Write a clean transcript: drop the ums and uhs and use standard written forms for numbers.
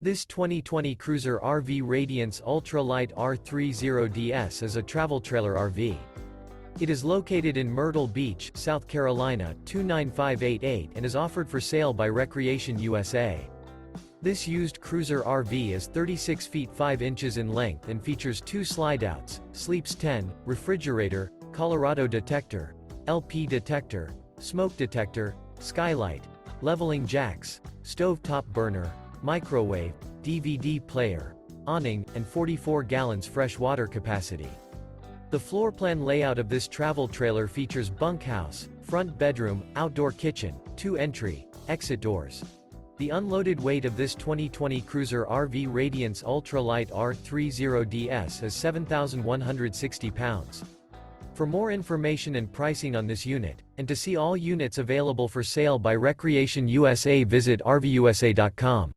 This 2020 cruiser RV Radiance Ultra-Lite R30DS is a travel trailer RV. It is located in Myrtle Beach, South Carolina, 29588 and is offered for sale by Recreation USA. This used cruiser RV is 36 feet 5 inches in length and features 2 slideouts, sleeps 10, refrigerator, Colorado Detector, LP Detector, smoke detector, skylight, leveling jacks, stovetop burner, microwave, DVD player, awning, and 44 gallons fresh water capacity. The floor plan layout of this travel trailer features bunkhouse, front bedroom, outdoor kitchen, 2 entry, exit doors. The unloaded weight of this 2020 cruiser RV Radiance Ultra-Lite R30DS is 7,160 pounds. For more information and pricing on this unit, and to see all units available for sale by Recreation USA, visit RVUSA.com.